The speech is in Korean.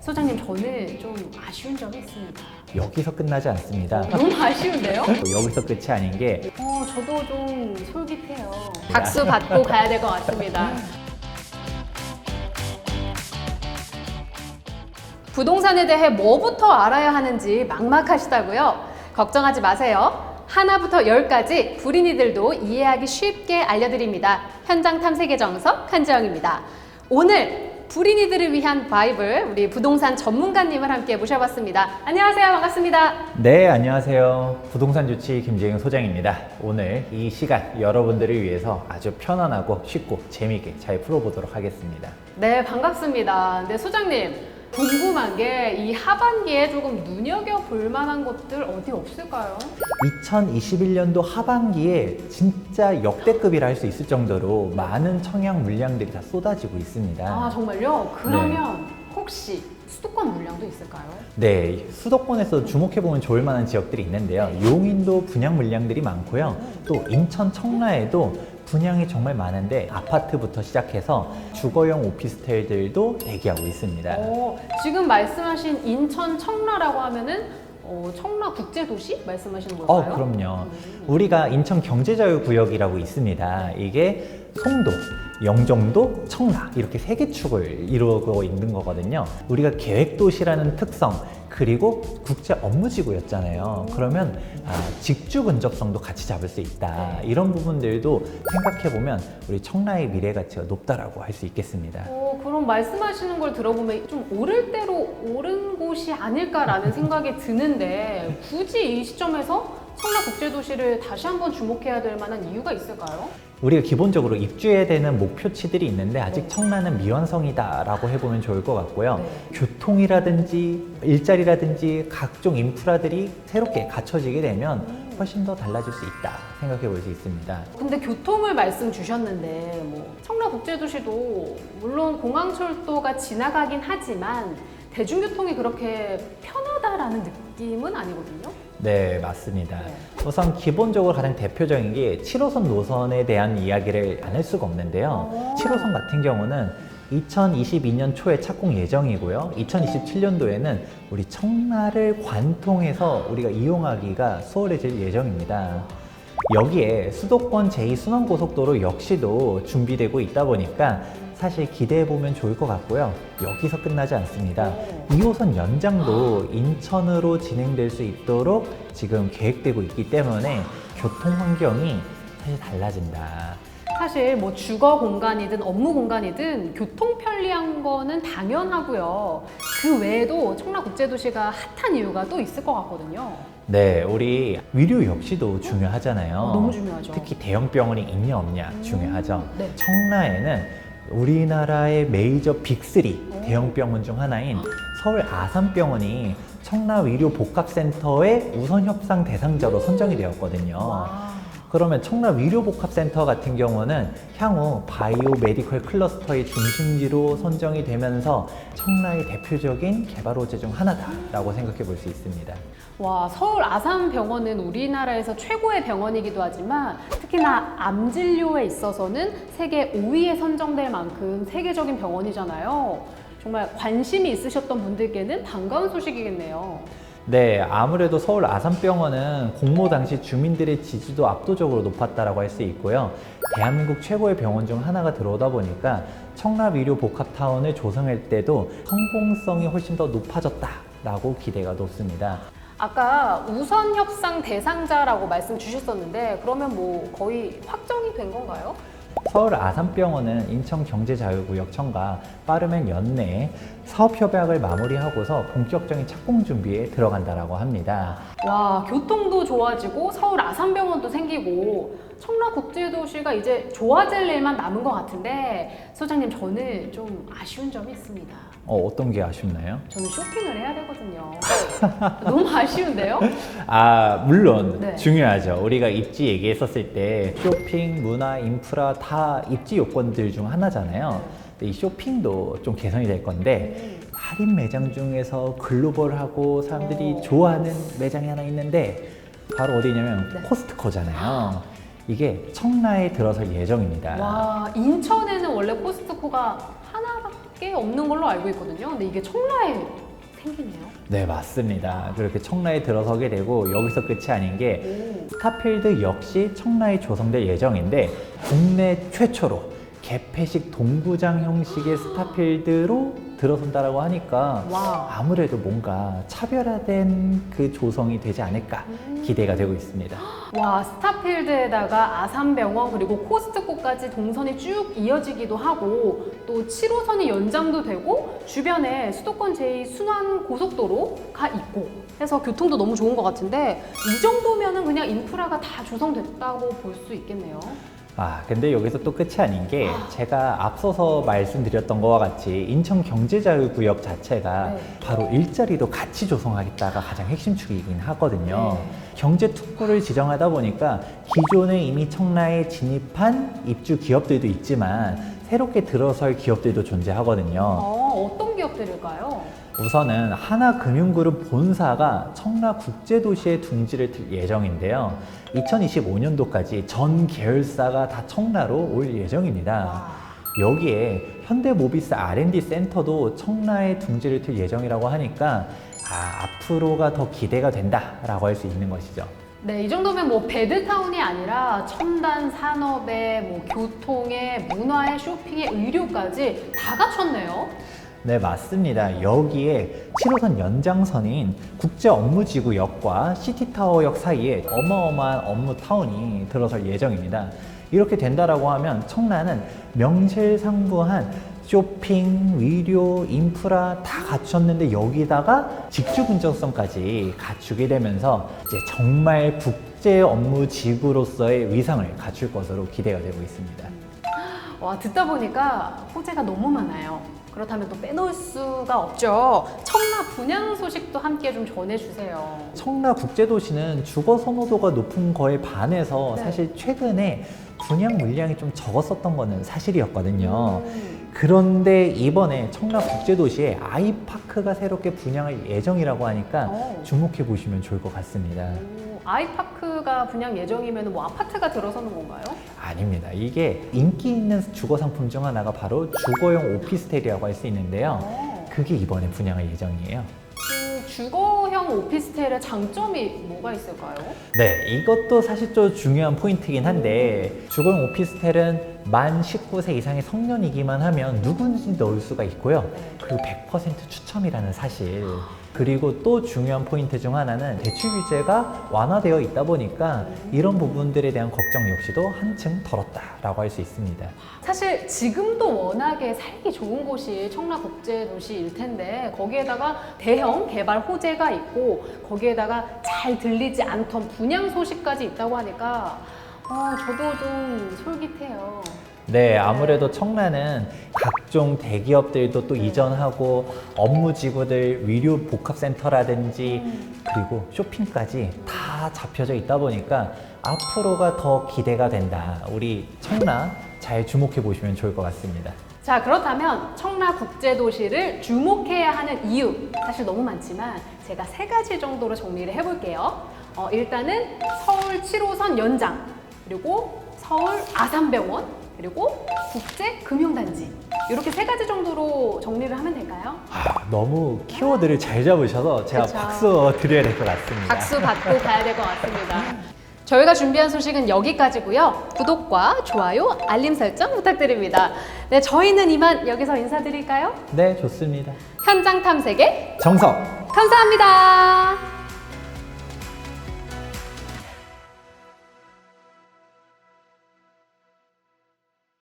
소장님, 저는 좀 아쉬운 점이 있습니다. 여기서 끝나지 않습니다. 너무 아쉬운데요? 여기서 끝이 아닌 게 저도 좀 솔깃해요. 박수 받고 가야 될 것 같습니다. 부동산에 대해 뭐부터 알아야 하는지 막막하시다고요? 걱정하지 마세요. 하나부터 10까지 불인이들도 이해하기 쉽게 알려드립니다. 현장 탐색의 정석 한지영입니다. 오늘 불인이들을 위한 바이블, 우리 부동산 전문가님을 함께 모셔봤습니다. 안녕하세요. 반갑습니다. 네, 안녕하세요. 부동산 주치 김재영 소장입니다. 오늘 이 시간 여러분들을 위해서 아주 편안하고 쉽고 재미있게 잘 풀어보도록 하겠습니다. 네, 반갑습니다. 네, 소장님. 궁금한 게 이 하반기에 조금 눈여겨볼 만한 것들 어디 없을까요? 2021년도 하반기에 진짜 역대급이라 할 수 있을 정도로 많은 청약 물량들이 다 쏟아지고 있습니다. 아, 정말요? 그러면 혹시 수도권 물량도 있을까요? 네, 수도권에서 주목해보면 좋을 만한 지역들이 있는데요. 용인도 분양 물량들이 많고요. 또 인천 청라에도 분양이 정말 많은데 아파트부터 시작해서 주거용 오피스텔들도 대기하고 있습니다. 지금 말씀하신 인천 청라라고 하면은 청라 국제도시 말씀하시는 걸까요? 그럼요. 우리가 인천 경제자유구역이라고 있습니다. 이게 송도, 영종도, 청라 이렇게 세 개 축을 이루고 있는 거거든요. 우리가 계획도시라는 특성 그리고 국제 업무지구였잖아요. 그러면 직주 근접성도 같이 잡을 수 있다. 이런 부분들도 생각해보면 우리 청라의 미래 가치가 높다라고 할 수 있겠습니다. 그럼 말씀하시는 걸 들어보면 좀 오를 대로 오른 곳이 아닐까라는 생각이 드는데 굳이 이 시점에서 청라 국제도시를 다시 한번 주목해야 될 만한 이유가 있을까요? 우리가 기본적으로 입주해야 되는 목표치들이 있는데 아직 청라는 미완성이다라고 해보면 좋을 것 같고요. 교통이라든지 일자리라든지 각종 인프라들이 새롭게 갖춰지게 되면 훨씬 더 달라질 수 있다 생각해 볼 수 있습니다. 근데 교통을 말씀 주셨는데 청라 국제도시도 물론 공항철도가 지나가긴 하지만 대중교통이 그렇게 편하다라는 느낌은 아니거든요. 네, 맞습니다. 우선 기본적으로 가장 대표적인 게 7호선 노선에 대한 이야기를 안 할 수가 없는데요. 7호선 같은 경우는 2022년 초에 착공 예정이고요. 2027년도에는 우리 청라를 관통해서 우리가 이용하기가 수월해질 예정입니다. 여기에 수도권 제2순환고속도로 역시도 준비되고 있다 보니까 사실 기대해보면 좋을 것 같고요. 여기서 끝나지 않습니다. 2호선 연장도 인천으로 진행될 수 있도록 지금 계획되고 있기 때문에 교통 환경이 사실 달라진다. 사실 주거 공간이든 업무 공간이든 교통 편리한 거는 당연하고요. 그 외에도 청라 국제도시가 핫한 이유가 또 있을 것 같거든요. 네, 우리 위료 역시도 중요하잖아요. 너무 중요하죠. 특히 대형 병원이 있냐 없냐 중요하죠. 네. 청라에는 우리나라의 메이저 빅3 대형 병원 중 하나인 서울 아산병원이 청라 위료 복합센터의 우선 협상 대상자로 선정이 되었거든요. 그러면 청라 위료복합센터 같은 경우는 향후 바이오 메디컬 클러스터의 중심지로 선정이 되면서 청라의 대표적인 개발 호재 중 하나다라고 생각해 볼 수 있습니다. 와, 서울 아산병원은 우리나라에서 최고의 병원이기도 하지만 특히나 암 진료에 있어서는 세계 5위에 선정될 만큼 세계적인 병원이잖아요. 정말 관심이 있으셨던 분들께는 반가운 소식이겠네요. 네, 아무래도 서울 아산병원은 공모 당시 주민들의 지지도 압도적으로 높았다라고 할 수 있고요. 대한민국 최고의 병원 중 하나가 들어오다 보니까 청라 위료 복합타운을 조성할 때도 성공성이 훨씬 더 높아졌다라고 기대가 높습니다. 아까 우선 협상 대상자라고 말씀 주셨었는데 그러면 거의 확정이 된 건가요? 서울 아산병원은 인천경제자유구역청과 빠르면 연내에 사업협약을 마무리하고서 본격적인 착공 준비에 들어간다라고 합니다. 와, 교통도 좋아지고 서울 아산병원도 생기고 청라국제도시가 이제 좋아질 일만 남은 것 같은데 소장님, 저는 좀 아쉬운 점이 있습니다. 어떤 게 아쉽나요? 저는 쇼핑을 해야 되거든요. 너무 아쉬운데요? 물론 네. 중요하죠. 우리가 입지 얘기했었을 때 쇼핑, 문화, 인프라 다 입지 요건들 중 하나잖아요. 근데 이 쇼핑도 좀 개선이 될 건데 할인 매장 중에서 글로벌하고 사람들이 좋아하는 매장이 하나 있는데 바로 어디냐면 코스트코잖아요. 이게 청라에 들어설 예정입니다. 와, 인천에는 원래 코스트코가 하나밖에 꽤 없는 걸로 알고 있거든요. 근데 이게 청라에 생기네요. 네, 맞습니다. 그렇게 청라에 들어서게 되고 여기서 끝이 아닌 게 스타필드 역시 청라에 조성될 예정인데 국내 최초로 개폐식 동구장 형식의 스타필드로 들어선다라고 하니까 와. 아무래도 뭔가 차별화된 그 조성이 되지 않을까 기대가 되고 있습니다. 와, 스타필드에다가 아산병원 그리고 코스트코까지 동선이 쭉 이어지기도 하고 또 7호선이 연장도 되고 주변에 수도권 제2순환 고속도로가 있고 해서 교통도 너무 좋은 것 같은데 이 정도면은 그냥 인프라가 다 조성됐다고 볼 수 있겠네요. 근데 여기서 또 끝이 아닌 게 제가 앞서서 말씀드렸던 것과 같이 인천경제자유구역 자체가 네. 바로 일자리도 같이 조성하겠다가 가장 핵심 축이긴 하거든요. 네. 경제특구를 지정하다 보니까 기존에 이미 청라에 진입한 입주 기업들도 있지만 새롭게 들어설 기업들도 존재하거든요. 어떤 기업들일까요? 우선은 하나금융그룹 본사가 청라국제도시에 둥지를 틀 예정인데요. 2025년도까지 전 계열사가 다 청라로 올 예정입니다. 여기에 현대모비스 R&D 센터도 청라에 둥지를 틀 예정이라고 하니까 앞으로가 더 기대가 된다라고 할 수 있는 것이죠. 네, 이 정도면 뭐 배드타운이 아니라 첨단 산업에 뭐 교통에 문화에 쇼핑에 의료까지 다 갖췄네요. 네, 맞습니다. 여기에 7호선 연장선인 국제업무지구역과 시티타워역 사이에 어마어마한 업무타운이 들어설 예정입니다. 이렇게 된다라고 하면 청라는 명실상부한 쇼핑, 의료, 인프라 다 갖췄는데 여기다가 직주 근접성까지 갖추게 되면서 이제 정말 국제 업무 지구로서의 위상을 갖출 것으로 기대가 되고 있습니다. 와, 듣다 보니까 호재가 너무 많아요. 그렇다면 또 빼놓을 수가 없죠. 청라 분양 소식도 함께 좀 전해주세요. 청라 국제도시는 주거 선호도가 높은 거에 반해서 네. 사실 최근에 분양 물량이 좀 적었었던 거는 사실이었거든요. 그런데 이번에 청라 국제도시에 아이파크가 새롭게 분양할 예정이라고 하니까 주목해 보시면 좋을 것 같습니다. 아이파크가 분양 예정이면 뭐 아파트가 들어서는 건가요? 아닙니다. 이게 인기 있는 주거 상품 중 하나가 바로 주거용 오피스텔이라고 할 수 있는데요. 그게 이번에 분양할 예정이에요. 주거형 오피스텔의 장점이 뭐가 있을까요? 네, 이것도 사실 좀 중요한 포인트긴 한데 주거용 오피스텔은 만 19세 이상의 성년이기만 하면 누구든지 넣을 수가 있고요. 그리고 100% 추첨이라는 사실. 그리고 또 중요한 포인트 중 하나는 대출 규제가 완화되어 있다 보니까 이런 부분들에 대한 걱정 역시도 한층 덜었다라고 할 수 있습니다. 사실 지금도 워낙에 살기 좋은 곳이 청라국제도시일 텐데 거기에다가 대형 개발 호재가 있고 거기에다가 잘 들리지 않던 분양 소식까지 있다고 하니까 저도 좀 솔깃해요. 네, 아무래도 청라는 각종 대기업들도 또 이전하고 업무지구들, 의료 복합센터라든지 그리고 쇼핑까지 다 잡혀져 있다 보니까 앞으로가 더 기대가 된다. 우리 청라 잘 주목해 보시면 좋을 것 같습니다. 자, 그렇다면 청라국제도시를 주목해야 하는 이유 사실 너무 많지만 제가 3가지 정도로 정리를 해볼게요. 일단은 서울 7호선 연장, 그리고 서울 아산병원, 그리고 국제금융단지 이렇게 3가지 정도로 정리를 하면 될까요? 너무 키워드를 잘 잡으셔서 제가 그쵸. 박수 드려야 될 것 같습니다. 박수 받고 가야 될 것 같습니다. 저희가 준비한 소식은 여기까지고요. 구독과 좋아요, 알림 설정 부탁드립니다. 네, 저희는 이만 여기서 인사드릴까요? 네, 좋습니다. 현장 탐색의 정석! 감사합니다.